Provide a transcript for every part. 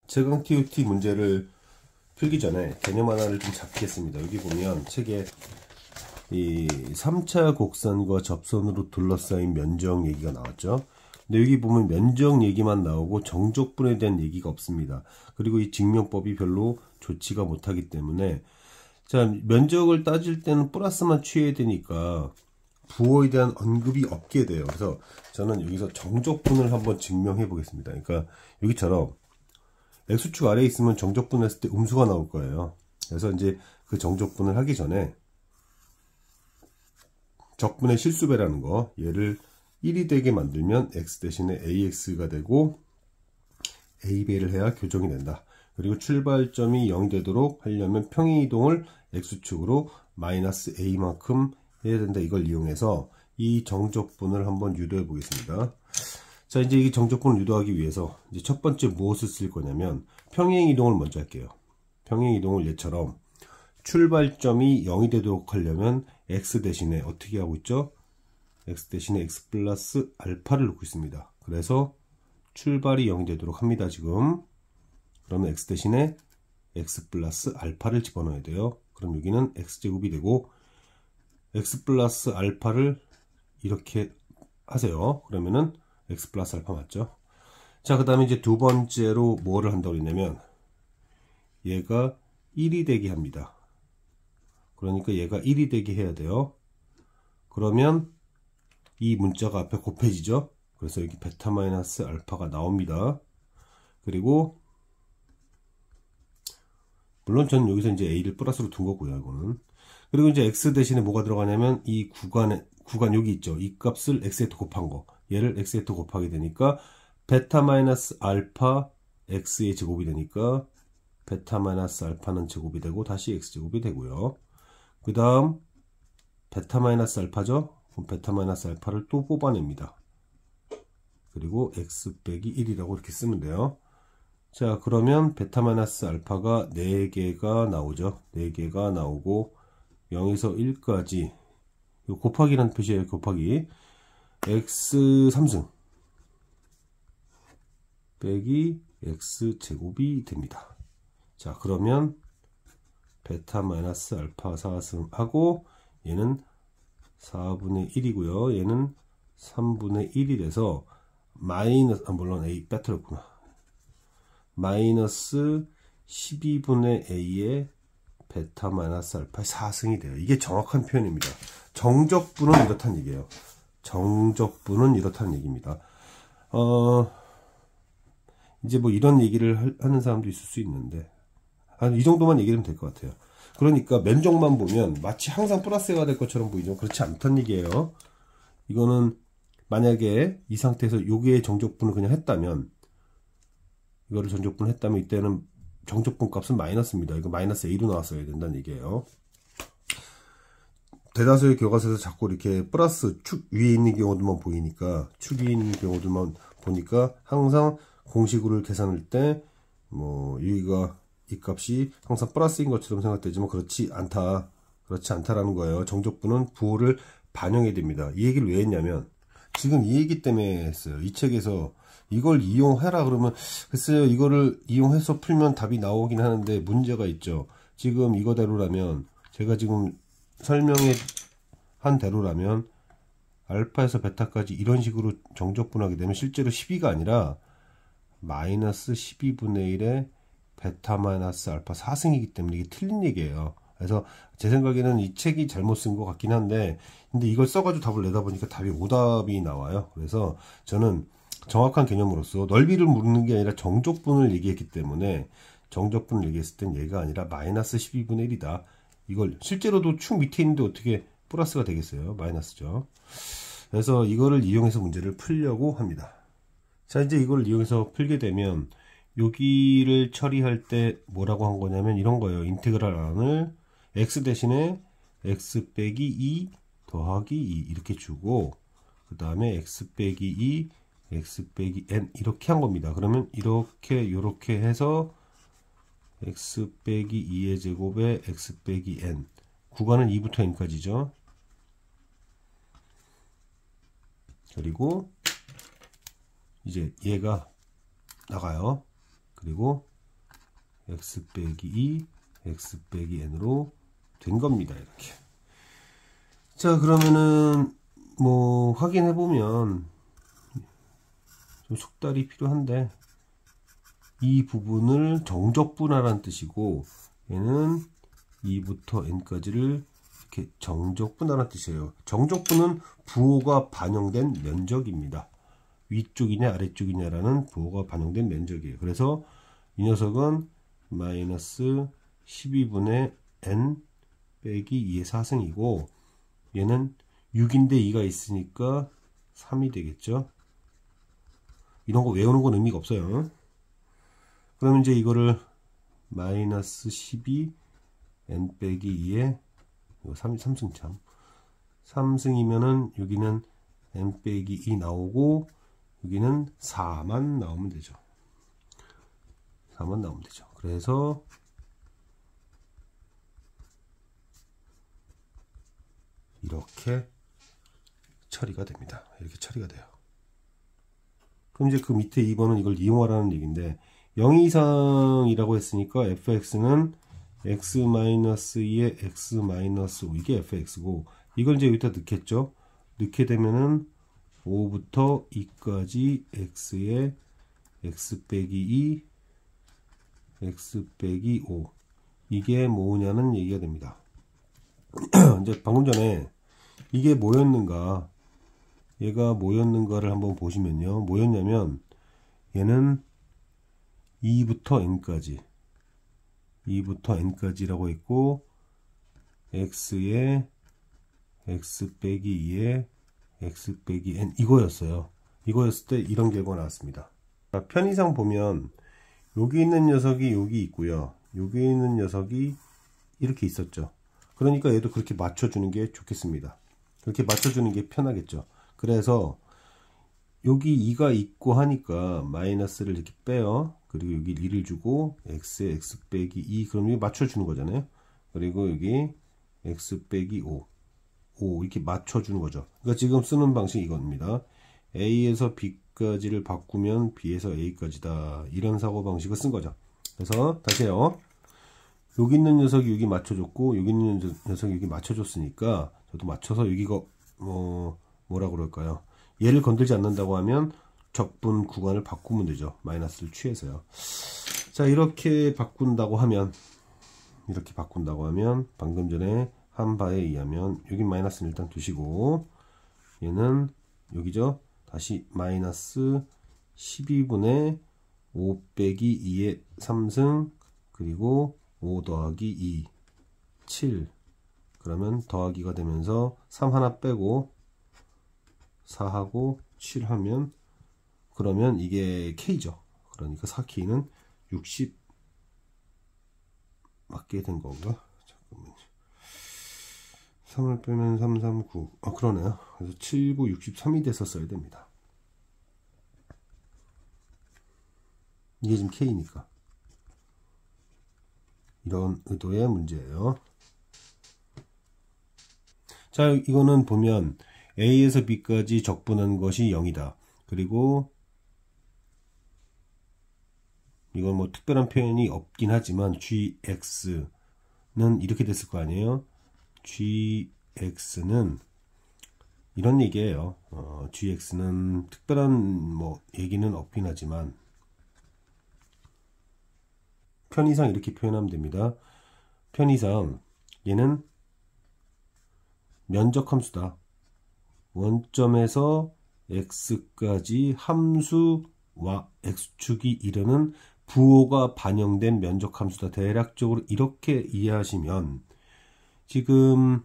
채광 TOT 문제를 풀기 전에 개념 하나를 좀 잡겠습니다. 여기 보면 책에 이 3차 곡선과 접선으로 둘러싸인 면적 얘기가 나왔죠. 근데 여기 보면 면적 얘기만 나오고 정적분에 대한 얘기가 없습니다. 그리고 이 증명법이 별로 좋지가 못하기 때문에 자, 면적을 따질 때는 플러스만 취해야 되니까 부호에 대한 언급이 없게 돼요. 그래서 저는 여기서 정적분을 한번 증명해 보겠습니다. 그러니까 여기처럼 X축 아래에 있으면 정적분 했을 때 음수가 나올 거예요. 그래서 이제 그 정적분을 하기 전에 적분의 실수배라는 거, 얘를 1이 되게 만들면 X 대신에 AX가 되고 AB를 해야 교정이 된다. 그리고 출발점이 0이 되도록 하려면 평행이동을 X축으로 마이너스 A만큼 해야 된다. 이걸 이용해서 이 정적분을 한번 유도해 보겠습니다. 자, 이제 이 정적분을 유도하기 위해서 이제 첫 번째 무엇을 쓸 거냐면 평행이동을 먼저 할게요. 평행이동을 얘처럼 출발점이 0이 되도록 하려면 X 대신에 어떻게 하고 있죠? X 대신에 X 플러스 알파를 놓고 있습니다. 그래서 출발이 0이 되도록 합니다. 지금 그러면 X 대신에 X 플러스 알파를 집어넣어야 돼요. 그럼 여기는 X제곱이 되고 X 플러스 알파를 이렇게 하세요. 그러면은 X 플러스 알파 맞죠? 자, 그 다음에 이제 두 번째로 뭐를 한다고 했냐면 얘가 1이 되게 합니다. 그러니까 얘가 1이 되게 해야 돼요. 그러면 이 문자가 앞에 곱해지죠? 그래서 여기 베타 마이너스 알파가 나옵니다. 그리고 물론 저는 여기서 이제 A를 플러스로 둔 거고요, 이거는. 그리고 이제 X 대신에 뭐가 들어가냐면 이 구간 여기 있죠. 이 값을 X에 또 곱한 거. 얘를 X에 또 곱하게 되니까 베타 마이너스 알파 X의 제곱이 되니까 베타 마이너스 알파는 제곱이 되고 다시 X제곱이 되고요. 그 다음 베타 마이너스 알파죠. 그럼 베타 마이너스 알파를 또 뽑아냅니다. 그리고 X 빼기 1이라고 이렇게 쓰면 돼요. 자, 그러면 베타 마이너스 알파가 4개가 나오죠. 4개가 나오고 0에서 1까지 곱하기라는 표시예요. 곱하기 X 3승 빼기 X 제곱이 됩니다. 자, 그러면 베타 마이너스 알파 4승 하고 얘는 4분의 1이고요. 얘는 3분의 1이 돼서 마이너스, 물론 A 빼뜨렸구나. 마이너스 12분의 A의 베타 마이너스 알파의 4승이 돼요. 이게 정확한 표현입니다. 정적분은 이렇다는 얘기예요. 정적분은 이렇다는 얘기입니다. 이제 뭐 이런 얘기를 하는 사람도 있을 수 있는데 이 정도만 얘기하면 될 것 같아요. 그러니까 면적만 보면 마치 항상 플러스가 될 것처럼 보이죠. 그렇지 않다는 얘기예요. 이거는 만약에 이 상태에서 요게 정적분을 그냥 했다면 이거를 정적분을 했다면 이때는 정적분 값은 마이너스입니다. 이거 마이너스 A로 나왔어야 된다는 얘기예요. 대다수의 교과서에서 자꾸 이렇게 플러스 축 위에 있는 경우들만 보이니까 축 위에 있는 경우들만 보니까 항상 공식으로 계산할 때 뭐 여기가 이 값이 항상 플러스인 것처럼 생각되지만 그렇지 않다라는 거예요. 정적분은 부호를 반영해야 됩니다. 이 얘기를 왜 했냐면 지금 이 얘기 때문에 했어요. 이 책에서 이걸 이용해라 그러면 글쎄요, 이거를 이용해서 풀면 답이 나오긴 하는데 문제가 있죠. 지금 이거대로라면 제가 지금 설명해 한 대로라면 알파에서 베타까지 이런 식으로 정적분하게 되면 실제로 12가 아니라 마이너스 12분의 1의 베타 마이너스 알파 4승이기 때문에 이게 틀린 얘기예요. 그래서 제 생각에는 이 책이 잘못 쓴 것 같긴 한데 근데 이걸 써가지고 답을 내다 보니까 답이 오답이 나와요. 그래서 저는 정확한 개념으로서 넓이를 묻는 게 아니라 정적분을 얘기했기 때문에 정적분을 얘기했을 땐 얘가 아니라 마이너스 12분의 1이다. 이걸 실제로도 축 밑에 있는데 어떻게 플러스가 되겠어요? 마이너스죠. 그래서 이거를 이용해서 문제를 풀려고 합니다. 자, 이제 이걸 이용해서 풀게 되면 여기를 처리할 때 뭐라고 한 거냐면 이런 거예요. 인테그랄 안을 x 대신에 x 빼기 2 더하기 2 이렇게 주고 그 다음에 x 빼기 2 x 빼기 n 이렇게 한 겁니다. 그러면 요렇게 해서 x 빼기 2의 제곱에 x 빼기 n 구간은 2부터 n까지죠. 그리고 이제 얘가 나가요. 그리고 x 빼기 2 x 빼기 n으로 된 겁니다. 이렇게. 자, 그러면은 뭐 확인해 보면 좀 속달이 필요한데, 이 부분을 정적분하라는 뜻이고, 얘는 2부터 n까지를 이렇게 정적분하라는 뜻이에요. 정적분은 부호가 반영된 면적입니다. 위쪽이냐 아래쪽이냐라는 부호가 반영된 면적이에요. 그래서 이 녀석은 마이너스 12분의 n 빼기 2의 4승이고, 얘는 6인데 2가 있으니까 3이 되겠죠. 이런 거 외우는 건 의미가 없어요. 그러면 이제 이거를 마이너스 12 n 빼기 2에 3승 참 3승이면은 여기는 n 빼기 2 나오고 여기는 4만 나오면 되죠. 4만 나오면 되죠. 그래서 이렇게 처리가 됩니다. 이렇게 처리가 돼요. 그럼 이제 그 밑에 2번은 이걸 이용하라는 얘기인데, 0 이상이라고 했으니까 fx는 x-2에 x-5 이게 fx고, 이걸 이제 여기다 넣겠죠. 넣게 되면은 5부터 2까지 x에 x 빼기 2 x 빼기 5 이게 뭐냐는 얘기가 됩니다. 이제 방금 전에 이게 뭐였는가, 얘가 뭐였는가를 한번 보시면요, 뭐였냐면 얘는 2부터 n까지라고 했고, x에 x 빼기 2에 x 빼기 n 이거였어요. 이거였을 때 이런 결과가 나왔습니다. 편의상 보면 여기 있는 녀석이 여기 있고요, 여기 있는 녀석이 이렇게 있었죠. 그러니까 얘도 그렇게 맞춰주는 게 좋겠습니다. 그렇게 맞춰주는 게 편하겠죠. 그래서 여기 2가 있고 하니까 마이너스를 이렇게 빼요. 그리고 여기 1을 주고 x에 x 빼기 2, 그럼 여기 맞춰주는 거잖아요. 그리고 여기 x 빼기 5 이렇게 맞춰주는 거죠. 그러니까 지금 쓰는 방식이 이겁니다. a에서 b까지를 바꾸면 b에서 a까지다, 이런 사고방식을 쓴 거죠. 그래서 다시 해요. 여기 있는 녀석이 여기 맞춰줬고, 여기 있는 녀석이 여기 맞춰줬으니까 저도 맞춰서 여기가 뭐라 그럴까요? 얘를 건들지 않는다고 하면 적분 구간을 바꾸면 되죠. 마이너스를 취해서요. 자, 이렇게 바꾼다고 하면 방금 전에 한 바에 의하면 여기 마이너스는 일단 두시고, 얘는 여기죠. 다시 마이너스 12분의 5 빼기 2의 3승, 그리고 5 더하기 2 7, 그러면 더하기가 되면서 3 하나 빼고 4하고 7 하면, 그러면 이게 K죠. 그러니까 4K는 60 맞게 된 건가? 잠깐만요. 3을 빼면 3, 3, 9. 그러네요. 그래서 7, 9, 63이 됐었어야 됩니다. 이게 지금 K니까. 이런 의도의 문제예요. 자, 이거는 보면 A에서 B까지 적분한 것이 0이다. 그리고 이건 뭐 특별한 표현이 없긴 하지만 gx는 이렇게 됐을 거 아니에요. gx는 이런 얘기예요. gx는 특별한 뭐 얘기는 없긴 하지만 편의상 이렇게 표현하면 됩니다. 편의상 얘는 면적 함수다. 원점에서 x까지 함수와 x축이 이르는 부호가 반영된 면적 함수다. 대략적으로 이렇게 이해하시면, 지금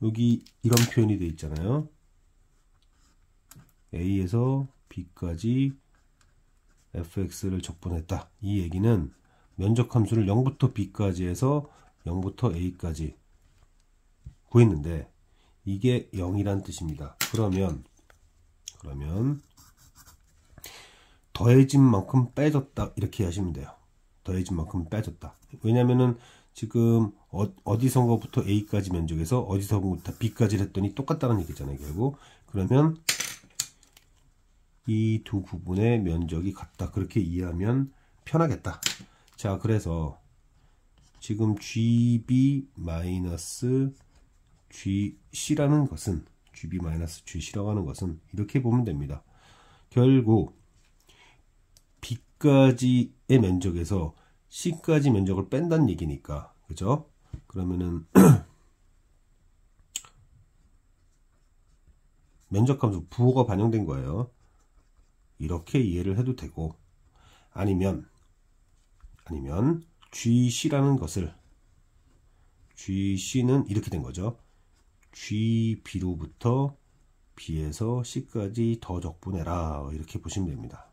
여기 이런 표현이 되어 있잖아요. A에서 B까지 fx를 적분했다. 이 얘기는 면적 함수를 0부터 B까지 해서 0부터 A까지 구했는데 이게 0이란 뜻입니다. 그러면 더해진 만큼 빼줬다, 이렇게 하시면 돼요. 더해진 만큼 빼줬다. 왜냐면은 지금 어디선가부터 A까지 면적에서 어디선가부터 B까지를 했더니 똑같다는 얘기잖아요, 결국. 그러면 이 두 부분의 면적이 같다, 그렇게 이해하면 편하겠다. 자, 그래서 지금 GB-GC라는 것은 GB-GC라고 하는 것은 이렇게 보면 됩니다. 결국 B까지의 면적에서 C까지 면적을 뺀다는 얘기니까, 그죠? 그러면은 면적함수 부호가 반영된 거예요. 이렇게 이해를 해도 되고, 아니면 GC라는 것을, GC는 이렇게 된 거죠. GB로부터 B에서 C까지 더 적분해라, 이렇게 보시면 됩니다.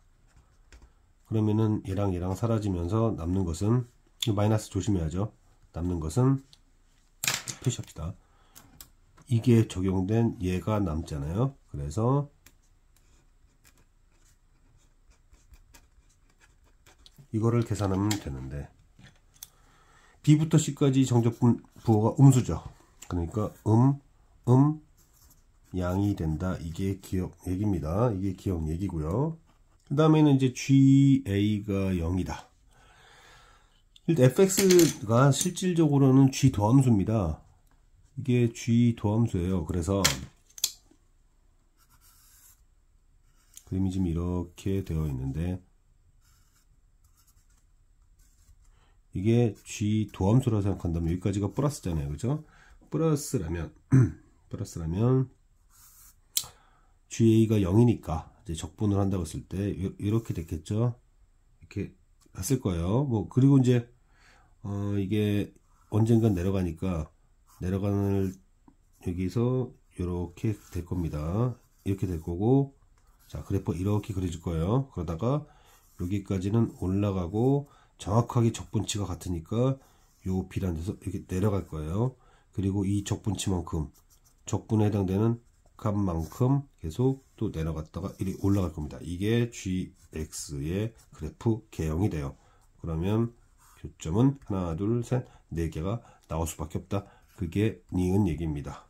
그러면은 얘랑 사라지면서 남는 것은, 마이너스 조심해야죠. 남는 것은 표시합시다. 이게 적용된 얘가 남잖아요. 그래서 이거를 계산하면 되는데, B부터 C까지 정적분 부호가 음수죠. 그러니까 양이 된다. 이게 기억 얘기입니다. 이게 기억 얘기고요. 그 다음에는 이제 GA가 0이다. 일단 fx가 실질적으로는 G 도함수입니다. 이게 G 도함수예요. 그래서 그림이 지금 이렇게 되어 있는데, 이게 G 도함수라고 생각한다면 여기까지가 플러스잖아요. 그죠? 플러스라면 GA가 0이니까 이제 적분을 한다고 했을 때 이렇게 됐겠죠. 이렇게 했을 거예요. 뭐 그리고 이제 이게 언젠간 내려가니까 내려가는 여기서 이렇게 될 겁니다. 이렇게 될 거고, 자, 그래프 이렇게 그려질 거예요. 그러다가 여기까지는 올라가고 정확하게 적분치가 같으니까 요 B라는 데서 이렇게 내려갈 거예요. 그리고 이 적분치만큼, 적분에 해당되는 값만큼 계속 또 내려갔다가 이렇게 올라갈 겁니다. 이게 GX의 그래프 개형이 돼요. 그러면 교점은 하나, 둘, 셋, 4개가 나올 수밖에 없다. 그게 니은 얘기입니다.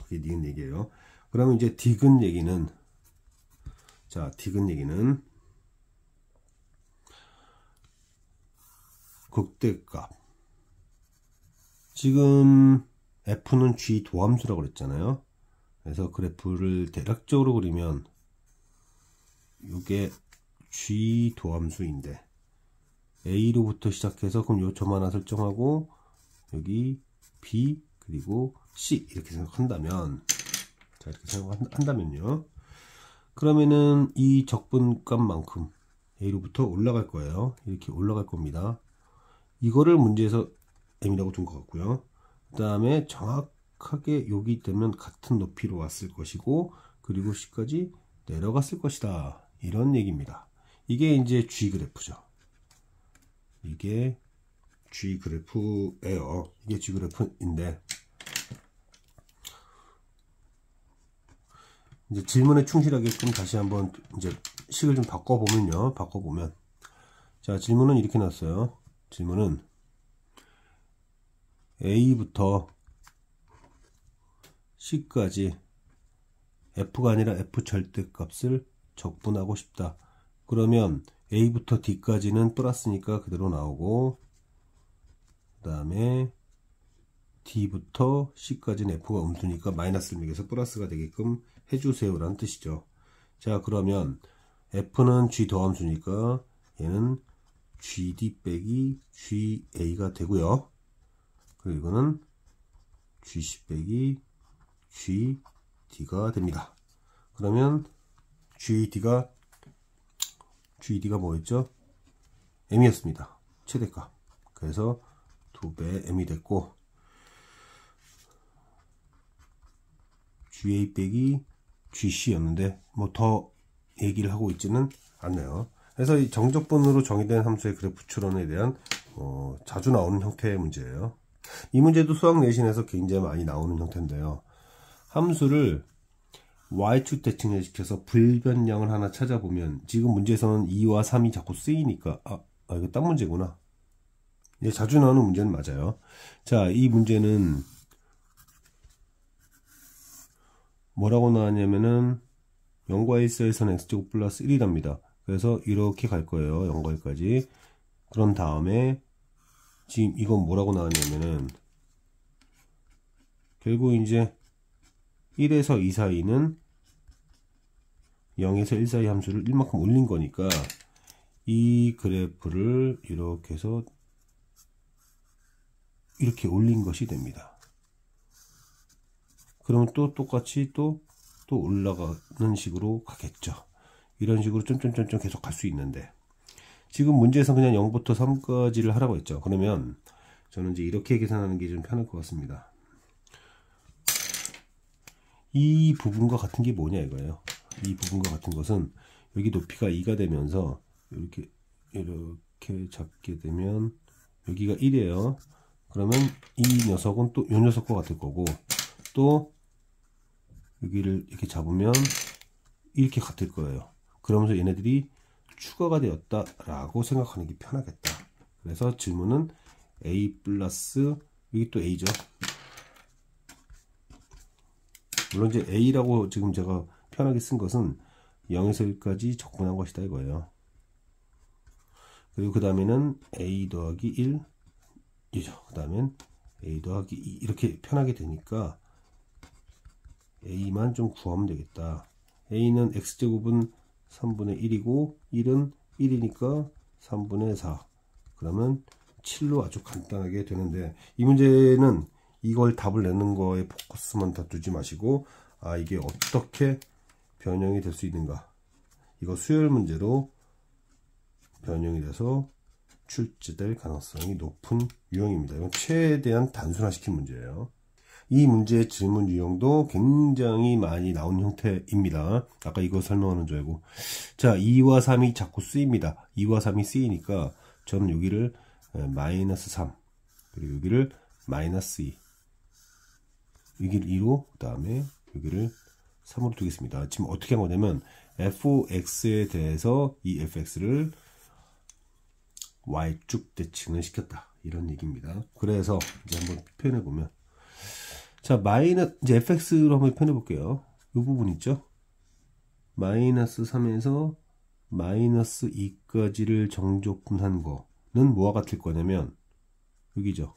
그게 니은 얘기예요. 그러면 이제 디귿 얘기는, 자, 디귿 얘기는 극대값. 지금 F는 G 도함수라고 그랬잖아요. 그래서 그래프를 대략적으로 그리면 이게 G 도함수인데, A로부터 시작해서 그럼 요 점 하나 설정하고 여기 B 그리고 C 이렇게 생각한다면, 자, 이렇게 생각한다면요. 그러면은 이 적분값만큼 A로부터 올라갈 거예요. 이렇게 올라갈 겁니다. 이거를 문제에서 M이라고 둔 것 같고요. 그 다음에 정확하게 여기 되면 같은 높이로 왔을 것이고, 그리고 C까지 내려갔을 것이다. 이런 얘기입니다. 이게 이제 G 그래프죠. 이게 G 그래프예요. 이게 G 그래프인데, 이제 질문에 충실하게끔 다시 한번 이제 식을 좀 바꿔보면요. 자, 질문은 이렇게 나왔어요. 질문은 A부터 C까지 F가 아니라 F 절대값을 적분하고 싶다. 그러면 A부터 D까지는 플러스니까 그대로 나오고, 그 다음에 D부터 C까지는 F가 음수니까 마이너스를 매겨서 플러스가 되게끔 해주세요 라는 뜻이죠. 자, 그러면 F는 G 더함수니까 얘는 GD 빼기 GA가 되고요. 그리고 이거는 GC 빼기 GD가 됩니다. 그러면 GD가 뭐였죠? M이었습니다. 최대값. 그래서 2배 M이 됐고, GA 빼기 GC였는데 뭐 더 얘기를 하고 있지는 않네요. 그래서 이 정적분으로 정의된 함수의 그래프 추론에 대한 자주 나오는 형태의 문제예요. 이 문제도 수학 내신에서 굉장히 많이 나오는 형태인데요. 함수를 y축 대칭시켜서 불변량을 하나 찾아보면, 지금 문제에서는 2와 3이 자꾸 쓰이니까 이거 딴 문제구나. 예, 자주 나오는 문제는 맞아요. 자, 이 문제는 뭐라고 나왔냐면은 0과 1 사이에서는 x제곱 플러스 1이랍니다. 그래서 이렇게 갈 거예요. 0과 1까지. 그런 다음에 지금 이건 뭐라고 나왔냐면은 결국 이제 1에서 2 사이는 0에서 1 사이 함수를 1만큼 올린 거니까 이 그래프를 이렇게 해서 이렇게 올린 것이 됩니다. 그러면 또 똑같이 또 올라가는 식으로 가겠죠. 이런 식으로 점점점점 계속 갈 수 있는데 지금 문제에서 그냥 0부터 3까지를 하라고 했죠. 그러면 저는 이제 이렇게 계산하는 게 좀 편할 것 같습니다. 이 부분과 같은 게 뭐냐 이거예요. 이 부분과 같은 것은 여기 높이가 2가 되면서 이렇게 잡게 되면 여기가 1이에요. 그러면 이 녀석은 또 이 녀석과 같을 거고 또 여기를 이렇게 잡으면 이렇게 같을 거예요. 그러면서 얘네들이 추가가 되었다라고 생각하는 게 편하겠다. 그래서 질문은 a 플러스 여기 또 a죠. 물론 이제 a라고 지금 제가 편하게 쓴 것은 0에서 1까지 적분한 것이다 이거예요. 그리고 그 다음에는 a 더하기 1 이죠. 그 다음엔 a 더하기 2 이렇게 편하게 되니까 a만 좀 구하면 되겠다. a는 x제곱은 3분의 1이고 1은 1이니까 3분의 4 그러면 7로 아주 간단하게 되는데 이 문제는 이걸 답을 내는 거에 포커스만 다 두지 마시고 이게 어떻게 변형이 될 수 있는가 이거 수열 문제로 변형이 돼서 출제될 가능성이 높은 유형입니다. 이건 최대한 단순화시킨 문제예요. 이 문제의 질문 유형도 굉장히 많이 나온 형태입니다. 아까 이거 설명하는 줄 알고. 자, 2와 3이 자꾸 쓰입니다. 2와 3이 쓰이니까 저는 여기를 마이너스 3 그리고 여기를 마이너스 2 여기를 2로 그 다음에 여기를 3으로 두겠습니다. 지금 어떻게 한 거냐면 fx에 대해서 이 fx를 y축 대칭을 시켰다 이런 얘기입니다. 그래서 이제 한번 표현해 보면 자 이제 fx로 한번 표현해 볼게요. 이 부분 있죠. 마이너스 3에서 마이너스 2까지를 정조분한 거는 뭐와 같을 거냐면 여기죠.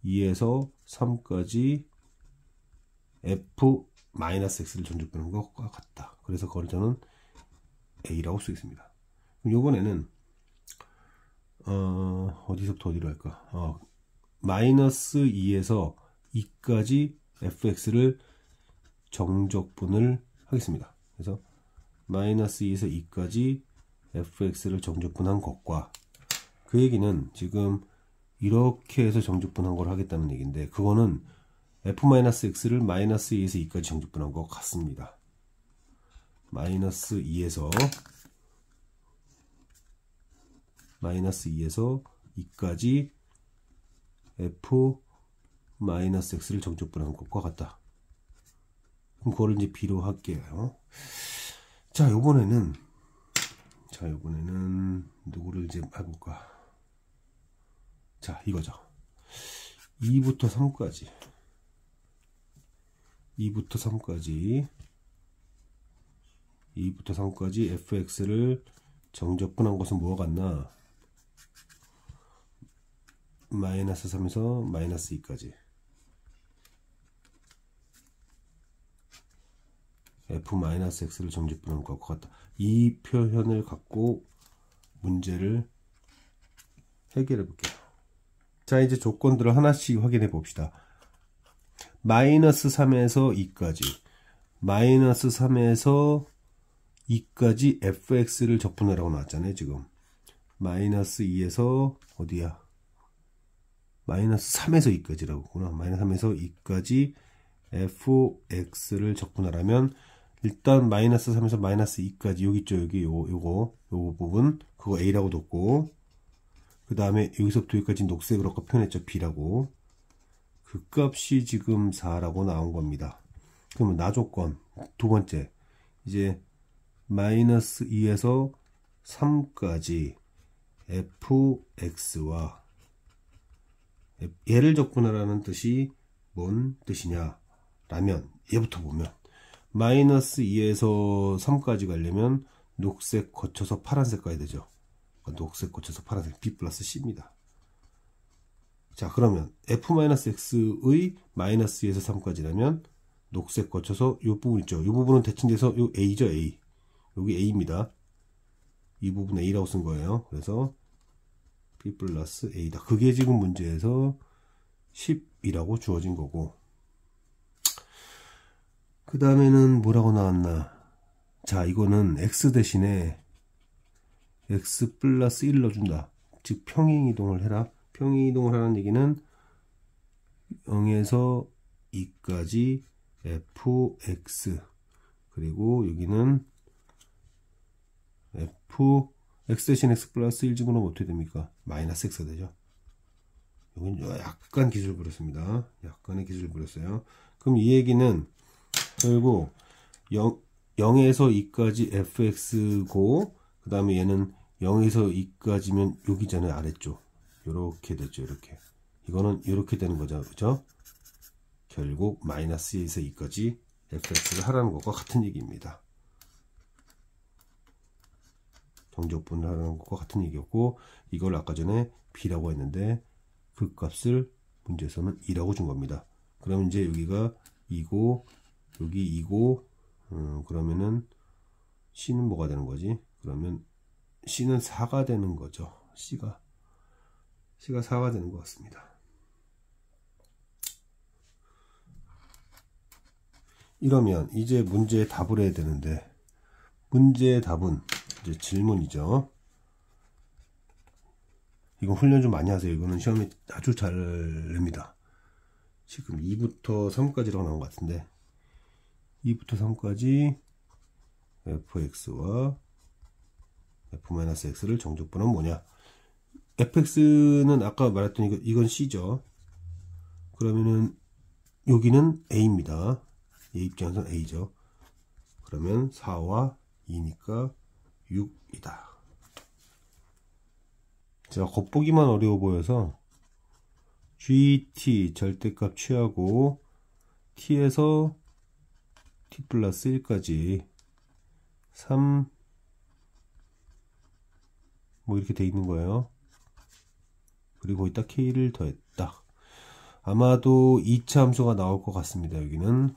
2에서 3까지 f-x를 정조분한 것과 같다. 그래서 그걸 저는 a라고 쓰겠습니다. 그럼 이번에는 어디서부터 어디로 할까? 마이너스 2에서 2까지 fx를 정적분을 하겠습니다. 그래서 마이너스 2에서 2까지 fx를 정적분한 것과 그 얘기는 지금 이렇게 해서 정적분한 걸 하겠다는 얘기인데 그거는 f-x를 마이너스 2에서 2까지 정적분한 것 같습니다. 마이너스 2에서 2까지 f-x를 정적분한 것과 같다. 그럼 그거를 이제 b로 할게요. 자, 요번에는 누구를 이제 해볼까? 자, 이거죠. 2부터 3까지 fx를 정적분한 것은 뭐가 같나? 마이너스 3에서 마이너스 2까지 f-x를 정적분한 것과 같다. 이 표현을 갖고 문제를 해결해 볼게요. 자, 이제 조건들을 하나씩 확인해 봅시다. 마이너스 3에서 2까지 마이너스 3에서 2까지 fx를 적분하라고 나왔잖아요. 지금 마이너스 2에서 어디야? 마이너스 3에서 2까지라고 구나. 마이너스 3에서 2까지 fx를 적분하라면 일단 마이너스 3에서 마이너스 2까지 여기 있죠. 여기 요거 부분 그거 a라고 뒀고 그 다음에 여기서부터 여기까지 녹색으로 아까 표현했죠. b라고 그 값이 지금 4라고 나온 겁니다. 그러면 나조건 두 번째 이제 마이너스 2에서 3까지 fx와 얘를 적분하라는 뜻이 뭔 뜻이냐 라면 얘부터 보면 마이너스 2에서 3까지 가려면 녹색 거쳐서 파란색 가야 되죠. 녹색 거쳐서 파란색 B 플러스 C입니다. 자, 그러면 f-x의 마이너스 2에서 3까지라면 녹색 거쳐서 이 부분 있죠. 이 부분은 대칭돼서 요 A죠, A. 여기 A입니다. 이 부분 A라고 쓴 거예요. 그래서 B 플러스 A다. 그게 지금 문제에서 10이라고 주어진 거고. 그 다음에는 뭐라고 나왔나? 자, 이거는 X 대신에 X 플러스 1 넣어준다. 즉, 평행이동을 해라. 평행이동을 하는 얘기는 0에서 2까지 fx 그리고 여기는 x 대신 x 플러스 1 집어넣으면 어떻게 됩니까? 마이너스 x가 되죠. 이건 약간 기술 부렸습니다. 약간의 기술 부렸어요. 그럼 이 얘기는 결국 0에서 2까지 fx고 그 다음에 얘는 0에서 2까지면 여기잖아요. 아래쪽. 요렇게 되죠. 이렇게. 이거는 이렇게 되는 거죠. 그죠? 결국 마이너스 2에서 2까지 fx를 하라는 것과 같은 얘기입니다. 정적분을 하라는 것과 같은 얘기였고, 이걸 아까 전에 b라고 했는데 그 값을 문제에서는 2라고 준 겁니다. 그럼 이제 여기가 2고 여기 2고 그러면은 c는 뭐가 되는 거지? 그러면 c는 4가 되는 거죠. c가 4가 되는 것 같습니다. 이러면 이제 문제의 답을 해야 되는데, 문제의 답은 이제 질문이죠. 이건 훈련 좀 많이 하세요. 이거는 시험에 아주 잘 냅니다. 지금 2부터 3까지라고 나온 것 같은데, 2부터 3까지 fx와 f-x를 정적분은 뭐냐? fx는 아까 말했던 이건 c죠. 그러면은 여기는 a입니다. 얘 입장에서는 a죠. 그러면 4와 2니까 6이다. 자, 겉보기만 어려워 보여서 gt 절대값 취하고 t에서 t 플러스 1까지 3 뭐 이렇게 돼 있는 거예요. 그리고 거기다 k를 더했다. 아마도 2차 함수가 나올 것 같습니다. 여기는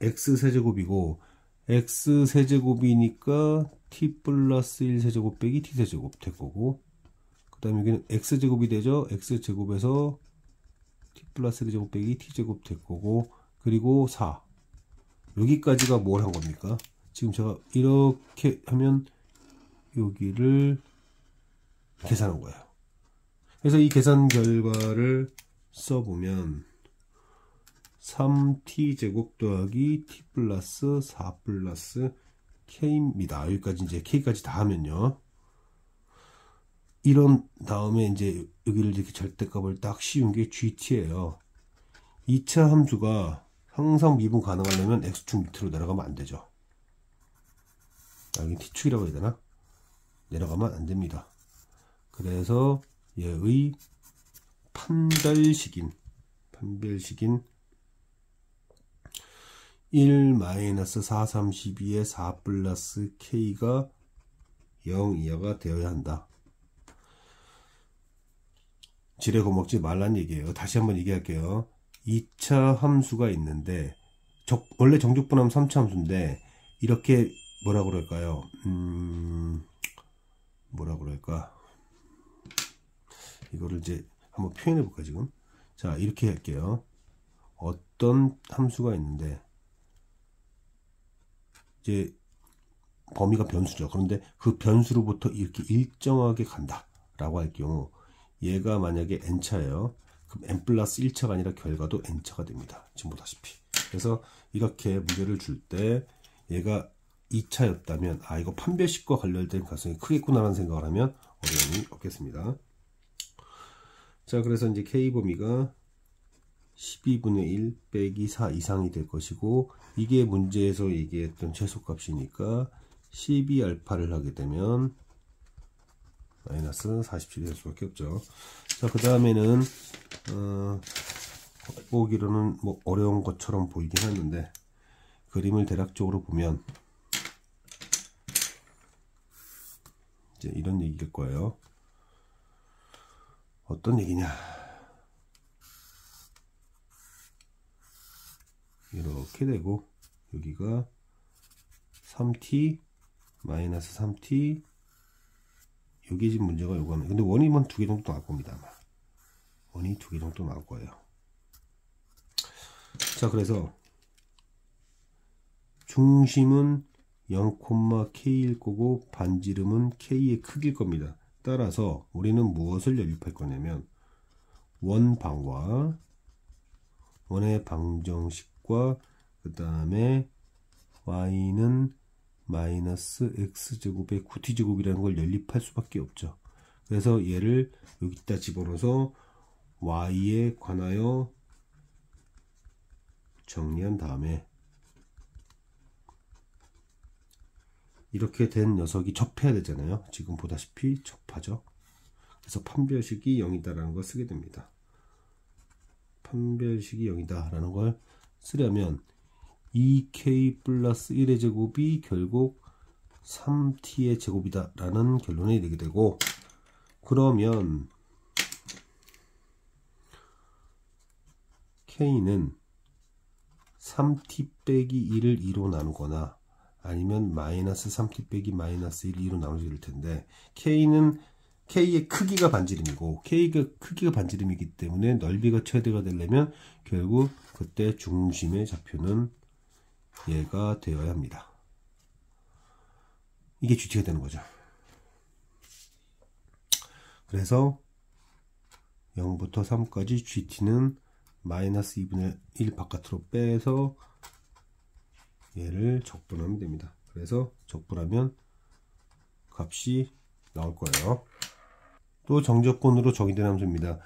x세제곱이고 x세제곱이니까 t 플러스 1세제곱 빼기 t세제곱 될 거고, 그 다음에 여기는 x제곱이 되죠. x제곱에서 t 플러스 1제곱 빼기 t제곱 될 거고, 그리고 4 여기까지가 뭘 한 겁니까? 지금 제가 이렇게 하면 여기를 계산한 거예요. 그래서 이 계산 결과를 써보면 3t제곱 더하기 t 플러스 4 플러스 k입니다. 여기까지 이제 k까지 다 하면요. 이런 다음에 이제 여기를 이렇게 절대값을 딱 씌운 게 gt예요. 2차 함수가 항상 미분 가능하려면 x축 밑으로 내려가면 안 되죠. 여기 t축이라고 해야 되나? 내려가면 안 됩니다. 그래서 얘의 판별식인 1-4 32에 4 플러스 k가 0 이하가 되어야 한다. 지레 거먹지 말란 얘기예요. 다시 한번 얘기할게요. 2차 함수가 있는데 원래 정적분하면 3차 함수인데 이렇게 뭐라 그럴까요? 뭐라 그럴까? 이거를 이제 한번 표현해 볼까 지금? 자, 이렇게 할게요. 어떤 함수가 있는데 이제 범위가 변수죠. 그런데 그 변수로부터 이렇게 일정하게 간다 라고 할 경우, 얘가 만약에 n차예요. 그럼 n 플러스 1차가 아니라 결과도 n차가 됩니다. 지금 보다시피. 그래서 이렇게 문제를 줄 때 얘가 2차였다면 이거 판별식과 관련된 가능성이 크겠구나라는 생각을 하면 어려움이 없겠습니다. 자, 그래서 이제 k범위가 12분의 1 빼기 4 이상이 될 것이고, 이게 문제에서 얘기했던 최소값이니까 12알파를 하게 되면 마이너스 47이 될 수밖에 없죠. 자, 그 다음에는 겉보기로는 뭐 어려운 것처럼 보이긴 하는데 그림을 대략적으로 보면 이제 이런 얘기일 거예요. 어떤 얘기냐. 이렇게 되고 여기가 3t 마이너스 3t 여기 지금 문제가 요거는 근데 원이면 2개 정도 나올 겁니다. 아마 원이 2개 정도 나올 거예요. 자, 그래서 중심은 0,k일 거고 반지름은 k의 크기일 겁니다. 따라서 우리는 무엇을 연립할 거냐면 원방과 원의 방정식과 그 다음에 y는 마이너스 x제곱의 9t제곱이라는 걸 연립할 수밖에 없죠. 그래서 얘를 여기다 집어넣어서 y에 관하여 정리한 다음에 이렇게 된 녀석이 접해야 되잖아요. 지금 보다시피 접하죠. 그래서 판별식이 0이다라는 걸 쓰게 됩니다. 판별식이 0이다라는 걸 쓰려면 2k 플러스 1의 제곱이 결국 3t의 제곱이다 라는 결론이 내게 되고, 그러면 k는 3t 빼기 1을 2로 나누거나 아니면 마이너스 3t 빼기 마이너스 1을 2로 나누게 될 텐데, k의 크기가 반지름이고 k가 크기가 반지름이기 때문에 넓이가 최대가 되려면 결국 그때 중심의 좌표는 얘가 되어야 합니다. 이게 GT가 되는 거죠. 그래서 0부터 3까지 GT는 마이너스 2분의 1 바깥으로 빼서 얘를 적분하면 됩니다. 그래서 적분하면 값이 나올 거예요. 또 정적분으로 적용된 함수입니다.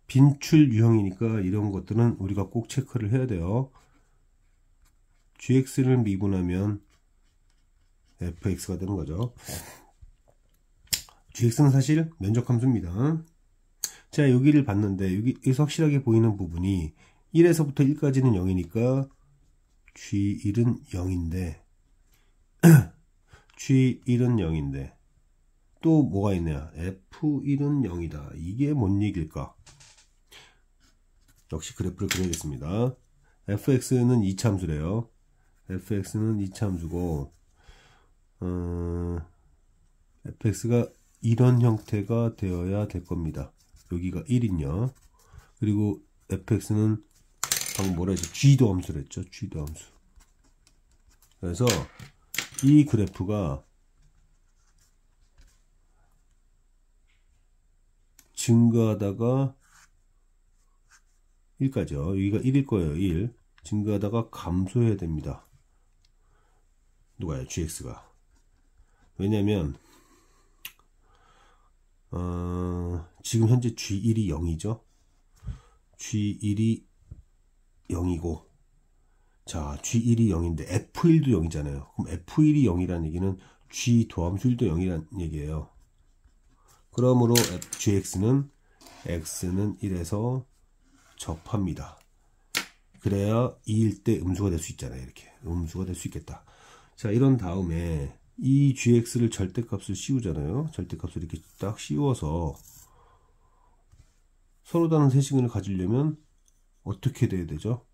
빈출 유형이니까 이런 것들은 우리가 꼭 체크를 해야 돼요. gx를 미분하면 fx가 되는 거죠. gx는 사실 면적함수입니다. 자, 여기를 봤는데 여기에서 확실하게 보이는 부분이 1에서부터 1까지는 0이니까 g1은 0인데 g1은 0인데 또 뭐가 있냐, f1은 0이다. 이게 뭔 얘기일까? 역시 그래프를 그려야겠습니다. fx는 2차함수래요. fx는 2차함수고 fx가 이런 형태가 되어야 될 겁니다. 여기가 1인요. 그리고 fx는 방금 뭐라 했죠? g도 함수를 했죠. g도 함수. 그래서 이 그래프가 증가하다가 1까지요. 여기가 1일 거예요. 1. 증가하다가 감소해야 됩니다. 누가요? gx가. 왜냐면 지금 현재 g1이 0이죠. g1이 0이고, 자, g1이 0인데 f1도 0이잖아요. 그럼 f1이 0이라는 얘기는 g 도함수 1도 0이라는 얘기예요. 그러므로 gx는 x는 1에서 접합니다. 그래야 2일 때 음수가 될 수 있잖아요. 이렇게 음수가 될 수 있겠다. 자, 이런 다음에 이 gx를 절대값을 씌우잖아요. 절대값을 이렇게 딱 씌워서 서로 다른 세식을 가지려면 어떻게 돼야 되죠?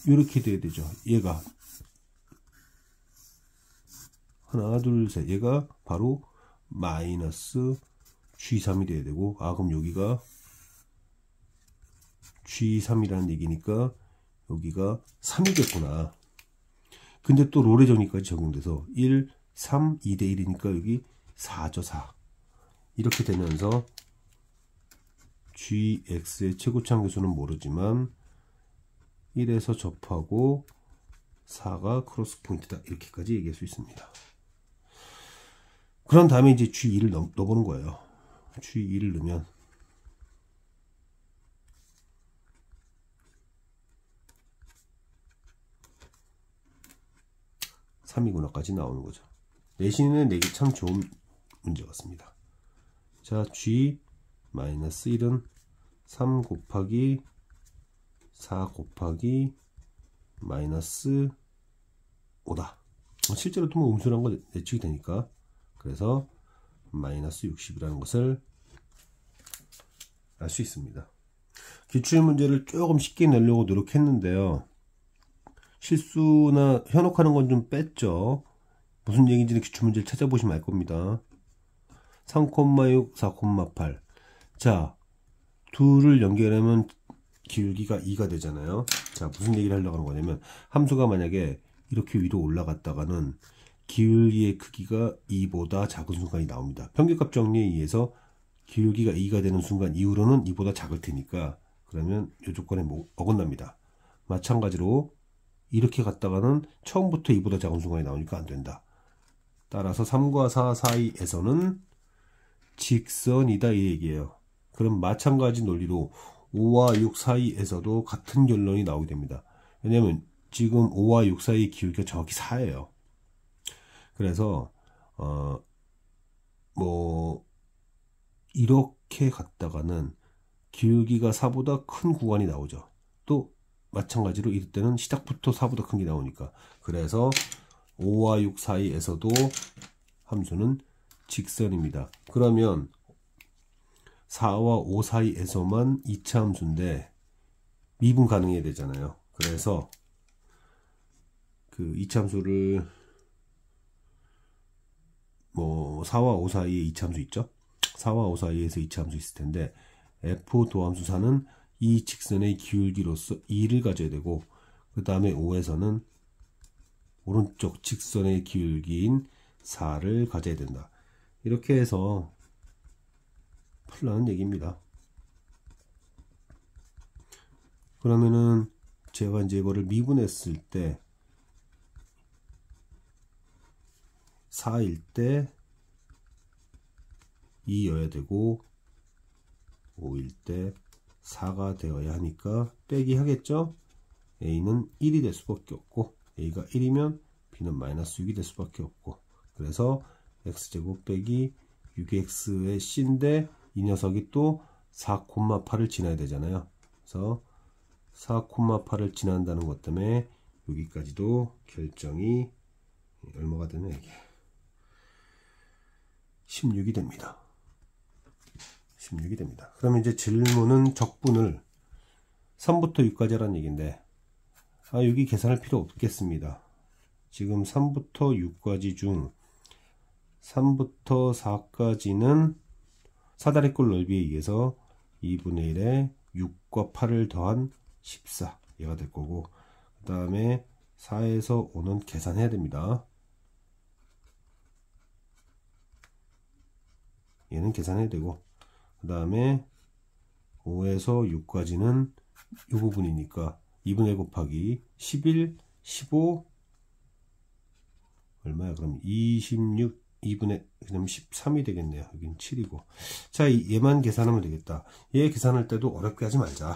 이렇게 돼야 되죠. 얘가 하나 둘 셋, 얘가 바로 마이너스 g3이 돼야 되고, 그럼 여기가 g3이라는 얘기니까 여기가 3이겠구나. 근데 또 롤의 정리까지 적용돼서 1, 3, 2대 1이니까 여기 4죠. 4. 이렇게 되면서 gx의 최고차 계수는 모르지만 1에서 접하고 4가 크로스 포인트다. 이렇게까지 얘기할 수 있습니다. 그런 다음에 이제 g2를 넣어보는 거예요. g2를 넣으면 3이구나까지 나오는 거죠. 내신은 내기 참 좋은 문제 같습니다. 자, g-1은 3 곱하기 4 곱하기 마이너스 5다. 실제로 또 뭐 음수란 거 예측이 되니까. 그래서 마이너스 60이라는 것을 알 수 있습니다. 기출문제를 조금 쉽게 내려고 노력했는데요. 실수나 현혹하는 건 좀 뺐죠. 무슨 얘기인지는 기출문제를 찾아보시면 알 겁니다. 3,6, 4,8. 자, 둘을 연결하면 기울기가 2가 되잖아요. 자, 무슨 얘기를 하려고 하는 거냐면, 함수가 만약에 이렇게 위로 올라갔다가는 기울기의 크기가 2보다 작은 순간이 나옵니다. 평균값 정리에 의해서 기울기가 2가 되는 순간 이후로는 2보다 작을 테니까, 그러면 이 조건에 어긋납니다. 마찬가지로 이렇게 갔다가는 처음부터 2보다 작은 순간이 나오니까 안 된다. 따라서 3과 4 사이에서는 직선이다 이 얘기예요. 그럼 마찬가지 논리로 5와 6 사이에서도 같은 결론이 나오게 됩니다. 왜냐면 지금 5와 6 사이의 기울기가 정확히 4예요. 그래서 이렇게 갔다가는 기울기가 4보다 큰 구간이 나오죠. 또 마찬가지로 이럴 때는 시작부터 4보다 큰 게 나오니까. 그래서 5와 6 사이에서도 함수는 직선입니다. 그러면 4와 5 사이에서만 2차 함수인데 미분 가능해야 되잖아요. 그래서 그 2차 함수를 4와 5 사이에 2차 함수 있죠? 4와 5 사이에서 2차 함수 있을 텐데 f 도함수 4는 이 직선의 기울기로서 2를 가져야 되고, 그 다음에 5에서는 오른쪽 직선의 기울기인 4를 가져야 된다. 이렇게 해서 풀라는 얘기입니다. 그러면은 제가 이제 이거를 미분했을 때 4일 때 2여야 되고 5일 때 4가 되어야 하니까 빼기 하겠죠. A는 1이 될 수밖에 없고, A가 1이면 B는 마이너스 6이 될 수밖에 없고, 그래서 X제곱 빼기 6X의 C인데 이 녀석이 또 4,8을 지나야 되잖아요. 그래서 4,8을 지난다는 것 때문에 여기까지도 결정이 얼마가 되냐, 이게 16이 됩니다. 16이 됩니다. 그러면 이제 질문은 적분을 3부터 6까지라는 얘기인데, 여기 계산할 필요 없겠습니다. 지금 3부터 6까지 중 3부터 4까지는 사다리꼴 넓이에 의해서 2분의 1에 6과 8을 더한 14 얘가 될 거고, 그 다음에 4에서 5는 계산해야 됩니다. 얘는 계산해야 되고, 그 다음에 5에서 6까지는 이 부분이니까 2분의 1 곱하기 11, 15 얼마야? 그럼 26 2분의 그냥 13이 되겠네요. 여긴 7이고. 자, 얘만 계산하면 되겠다. 얘 계산할 때도 어렵게 하지 말자.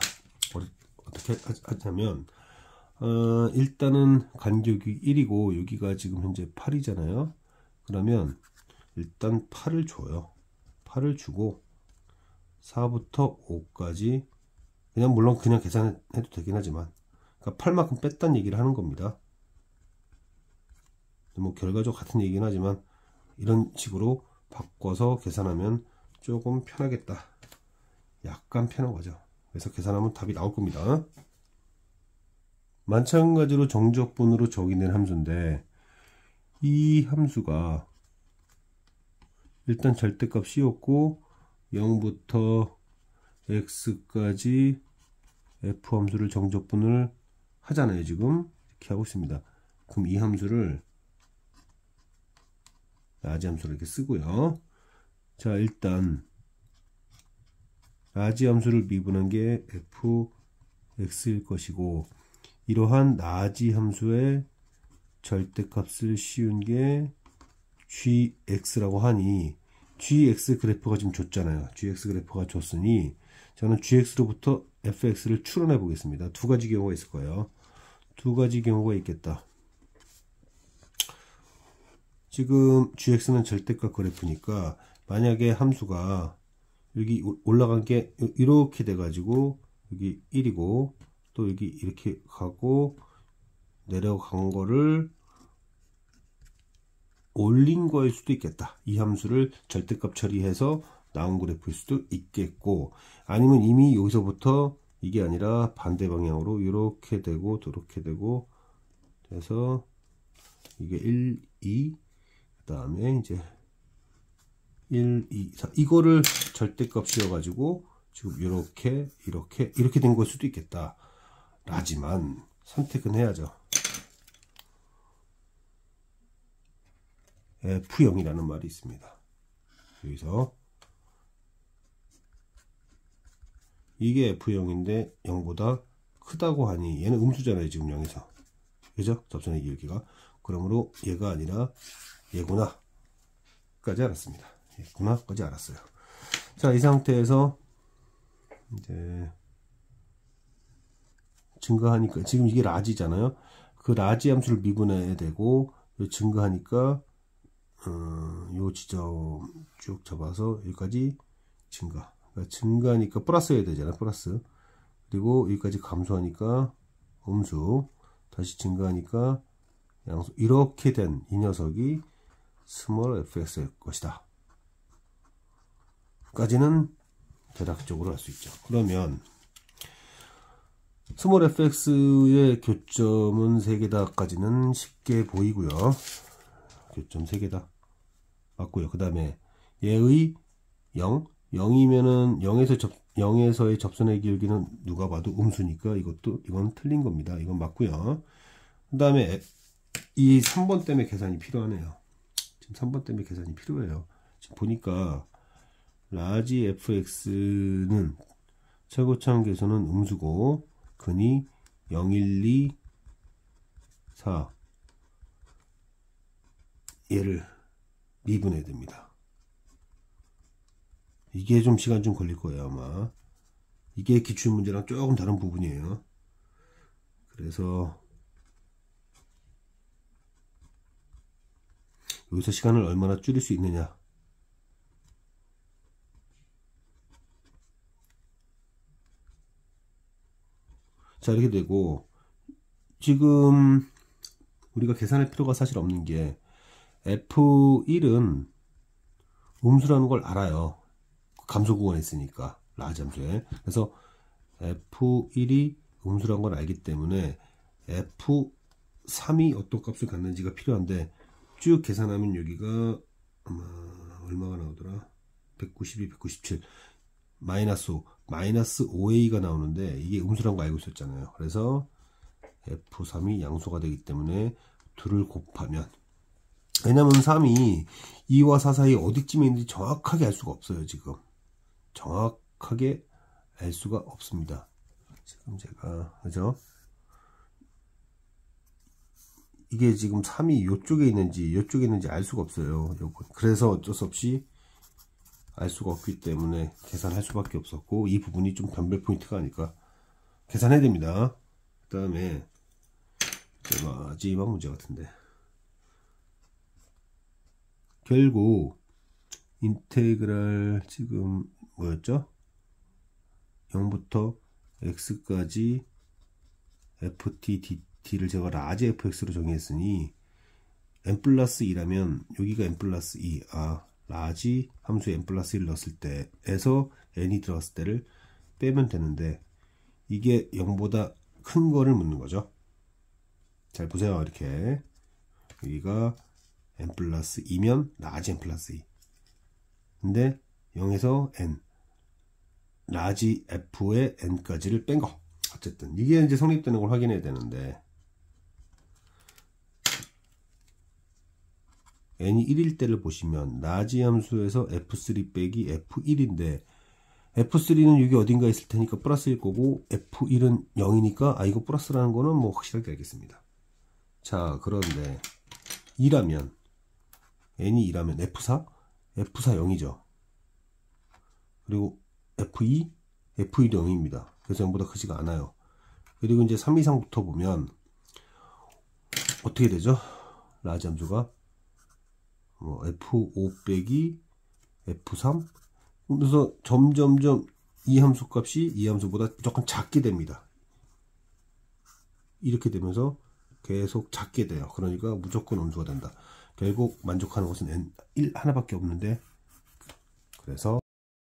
어떻게 하냐면 일단은 간격이 1이고 여기가 지금 현재 8이잖아요. 그러면 일단 8을 줘요. 8을 주고 4부터 5까지 그냥 물론 그냥 계산해도 되긴 하지만, 그러니까 8만큼 뺐다는 얘기를 하는 겁니다. 뭐 결과적으로 같은 얘기긴 하지만 이런 식으로 바꿔서 계산하면 조금 편하겠다. 약간 편한 거죠. 그래서 계산하면 답이 나올 겁니다. 마찬가지로 정적분으로 적용된 함수인데, 이 함수가 일단 절대값 C였고 0부터 X까지 F 함수를 정적분을 하잖아요. 지금 이렇게 하고 있습니다. 그럼 이 함수를 라지 함수를 이렇게 쓰고요. 자, 일단 라지 함수를 미분한 게 fx일 것이고, 이러한 라지 함수의 절대값을 씌운 게 gx라고 하니, gx 그래프가 지금 줬잖아요. gx 그래프가 줬으니 저는 gx로부터 fx를 추론해 보겠습니다. 두 가지 경우가 있을 거예요. 두 가지 경우가 있겠다. 지금 gx는 절대값 그래프니까 만약에 함수가 여기 올라간 게 이렇게 돼 가지고 여기 1이고 또 여기 이렇게 가고 내려간 거를 올린 거일 수도 있겠다. 이 함수를 절대값 처리해서 나온 그래프일 수도 있겠고, 아니면 이미 여기서부터 이게 아니라 반대 방향으로 이렇게 되고 이렇게 되고 해서 이게 1, 2, 그 다음에 이제 1, 2, 4 이거를 절대값 씌워가지고 지금 이렇게 된 걸 수도 있겠다. 라지만 선택은 해야죠. F0이라는 말이 있습니다. 여기서 이게 F0인데 0보다 크다고 하니 얘는 음수잖아요. 지금 0에서. 그죠? 접선의 기울기가. 그러므로 얘가 아니라 얘구나 까지 알았습니다. 얘구나 까지 알았어요. 자, 이 상태에서 이제 증가하니까 지금 이게 라지잖아요. 그 라지 함수를 미분해야 되고 증가하니까 요 지점 쭉 잡아서 여기까지 증가. 그러니까 증가하니까 플러스 해야 되잖아요. 플러스. 그리고 여기까지 감소하니까 음수. 다시 증가하니까 양수. 이렇게 된 이 녀석이 스몰 fx일 것이다. 까지는 대략적으로 할 수 있죠. 그러면 스몰 fx의 교점은 3개다 까지는 쉽게 보이고요. 교점 3개다 맞고요. 그 다음에 얘의 0 0이면은 0에서의 접선의 기울기는 누가 봐도 음수니까 이건 틀린 겁니다. 이건 맞고요. 그 다음에 이 3번 때문에 계산이 필요하네요. 지금 3번 때문에 계산이 필요해요. 지금 보니까 라지 fx는 최고차원 계수는 음수고 근이 0, 1, 2, 4 얘를 미분해야 됩니다. 이게 좀 시간 좀 걸릴 거예요. 아마 이게 기출문제랑 조금 다른 부분이에요. 그래서 여기서 시간을 얼마나 줄일 수 있느냐. 자, 이렇게 되고 지금 우리가 계산할 필요가 사실 없는 게 F1은 음수라는 걸 알아요. 감소 구간에 있으니까 라지 함수에. 그래서 F1이 음수라는 걸 알기 때문에 F3이 어떤 값을 갖는지가 필요한데 쭉 계산하면 여기가 아마 얼마가 나오더라? 192, 197 마이너스 5 마이너스 5a가 나오는데 이게 음수라는 거 알고 있었잖아요. 그래서 F3이 양수가 되기 때문에 2를 곱하면, 왜냐면 3이 2와 4 사이 어디쯤에 있는지 정확하게 알 수가 없어요. 지금 정확하게 알 수가 없습니다. 지금 제가 그죠? 이게 지금 3이 이쪽에 있는지 알 수가 없어요. 그래서 어쩔 수 없이 알 수가 없기 때문에 계산할 수밖에 없었고, 이 부분이 좀 변별 포인트가 아닐까. 계산해야 됩니다. 그 다음에 마지막 문제 같은데, 결국 인테그랄 지금 뭐였죠? 0부터 x까지 ft dt를 제가 라지 fx로 정의했으니 n 플러스 2라면 여기가 n 플러스 2, 라지 함수에 n 플러스 1 넣었을 때에서 n이 들어갔을 때를 빼면 되는데, 이게 0보다 큰 거를 묻는 거죠. 잘 보세요. 이렇게 여기가 n 플러스 2면 라지 n 플러스 2, 근데 0에서 n 라지 f의 n까지를 뺀 거. 어쨌든 이게 이제 성립되는 걸 확인해야 되는데, n이 1일 때를 보시면 라지 함수에서 f3 빼기 f1인데 f3는 여기 어딘가 있을 테니까 플러스일 거고 f1은 0이니까 이거 플러스라는 거는 뭐 확실하게 알겠습니다. 자, 그런데 2라면 n이 2라면 f4 0이죠. 그리고 f2 f2도 0입니다. 그래서 0보다 크지가 않아요. 그리고 이제 3 이상부터 보면 어떻게 되죠? 라지 함수가 f5 빼기 f3, 그래서 점점점 이 함수 값이 이 함수보다 무조건 작게 됩니다. 이렇게 되면서 계속 작게 돼요. 그러니까 무조건 음수가 된다. 결국 만족하는 것은 n 하나밖에 없는데, 그래서